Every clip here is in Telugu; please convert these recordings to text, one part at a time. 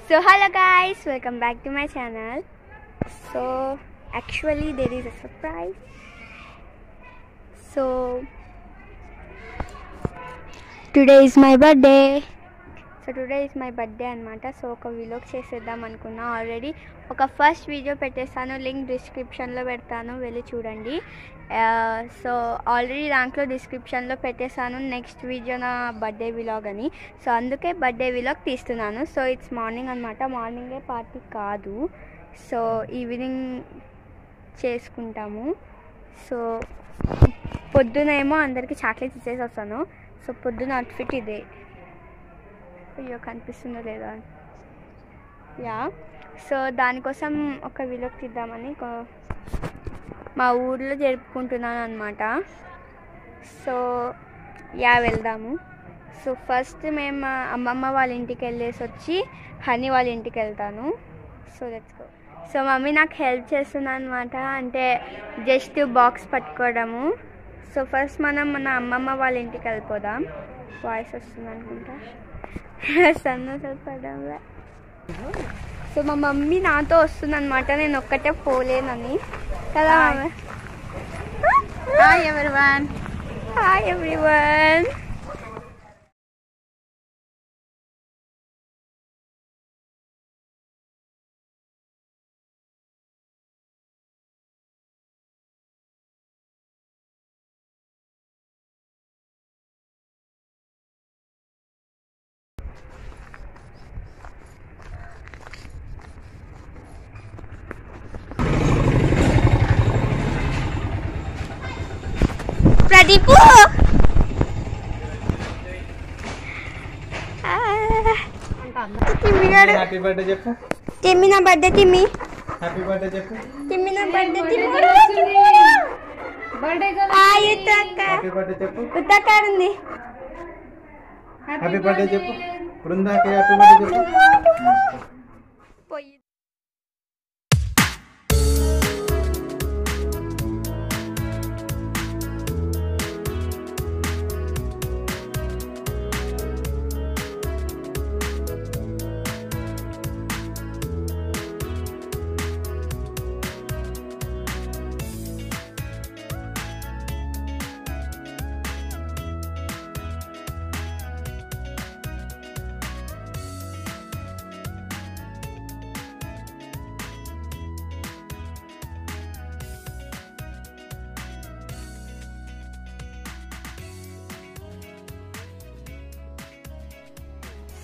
So hello guys, welcome back to my channel. So actually there is a surprise. So today is my birthday. అన్నమాట. సో ఒక వ్లాగ్ చేసేద్దాం అనుకున్నా. ఆల్రెడీ ఒక ఫస్ట్ వీడియో పెట్టేస్తాను, లింక్ డిస్క్రిప్షన్లో పెడతాను, వెళ్ళి చూడండి. సో ఆల్రెడీ దాంట్లో డిస్క్రిప్షన్లో పెట్టేశాను నెక్స్ట్ వీడియో నా బర్త్డే వ్లాగ్ అని. సో అందుకే బర్త్డే వ్లాగ్ తీస్తున్నాను. సో ఇట్స్ మార్నింగ్ అనమాట. మార్నింగే పార్టీ కాదు, సో ఈవినింగ్ చేసుకుంటాము. సో పొద్దునేమో అందరికీ చాక్లెట్స్ ఇచ్చేసి వస్తాను. సో పొద్దున అవుట్ఫిట్ ఇదే. అయ్యో కనిపిస్తుందో లేదా, యా. సో దానికోసం ఒక వ్లాగ్ తీద్దామని మా ఊర్లో జరుపుకుంటున్నాను అనమాట. సో యా వెళ్దాము. సో ఫస్ట్ మేము అమ్మమ్మ వాళ్ళ ఇంటికి వెళ్ళేసి వచ్చి హనీ వాళ్ళ ఇంటికి వెళ్తాను. So let's go. So mummy నాకు హెల్ప్ చేస్తుంది అనమాట, అంటే జస్ట్ బాక్స్ పట్టుకోవడము. సో ఫస్ట్ మనం మన అమ్మమ్మ వాళ్ళ ఇంటికి వెళ్ళిపోదాం. వాయిస్ వస్తుంది అనుకుంటా, సన్న పడంలే. సో మా మమ్మీ నాతో వస్తుంది అనమాట, నేను ఒక్కటే పోలేనని కదా. Hi everyone. Hi everyone. Pradeep happy birthday చెప్పు. తిమ్మి నా బర్త్డే. తిమ్మి హ్యాపీ బర్త్డే చెప్పు. తిమ్మి నా బర్త్డే. హ్యాపీ బర్త్డే చెప్పు. ఉత్తకారుంది. హ్యాపీ బర్త్డే చెప్పు. బృందాకి హ్యాపీ బర్త్డే చెప్పు. పోయి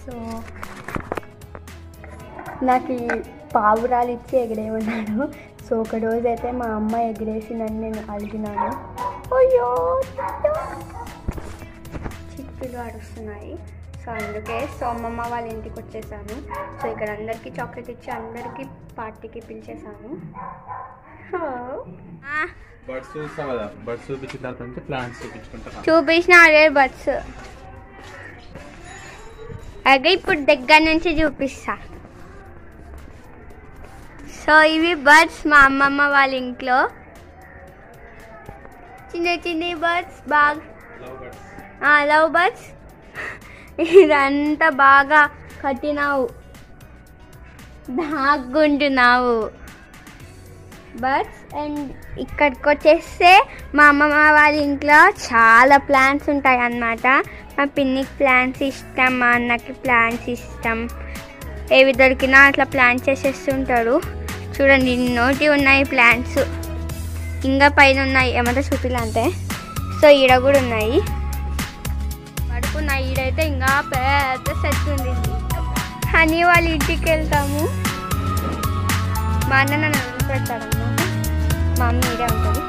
సో నాకు ఈ పావురాలు ఇచ్చి ఎగరేయమన్నాడు. సో ఒక రోజు అయితే మా అమ్మ ఎగరేసిందని నేను అడిగినాను. అయ్యో చిక్కులు అరుస్తున్నాయి. సో అందుకే సో అమ్మమ్మ వాళ్ళ ఇంటికి వచ్చేసాను. సో ఇక్కడ అందరికీ చాక్లెట్ ఇచ్చి అందరికీ పార్టీకి పిలిచేసాను. బర్డ్స్ చూస్తావు కదా, బర్డ్స్ చూపించిన తర్వాత నుంచి ప్లాంట్స్ చూపించుకుంటా. చూపించిన అదే బర్డ్స్ అదే ఇప్పుడు దగ్గర నుంచి చూపిస్తా. సో ఇవి బర్డ్స్ మా అమ్మమ్మ వాళ్ళ ఇంట్లో చిన్న చిన్న బర్డ్స్, బాగా లవ్ బర్డ్స్. ఇదంతా బాగా కట్టినావు, దాక్కుంటున్నావు బర్డ్స్. అండ్ ఇక్కడికి వచ్చేస్తే మా అమ్మమ్మ వాళ్ళ ఇంట్లో చాలా ప్లాంట్స్ ఉంటాయి అన్నమాట. మా పిన్నికి ప్లాంట్స్ ఇష్టం, మా అన్నకి ప్లాంట్స్ ఇష్టం. ఏవి దొరికినా అట్లా ప్లాంట్స్ చేసేస్తుంటాడు. చూడండి నోటి ఉన్నాయి ప్లాంట్స్, ఇంకా పైన ఉన్నాయి, ఏమంటే చూపిలా అంటే. సో ఈడ కూడా ఉన్నాయి, పడుకున్నాయి. ఈడైతే ఇంకా పెద్ద సెట్ ఉంది. హనీ వాళ్ళ ఇంటికి వెళ్తాము. మా అన్న నన్ను పెడతాడన్నమాట, మా అమ్మ ఈడే ఉంటుంది.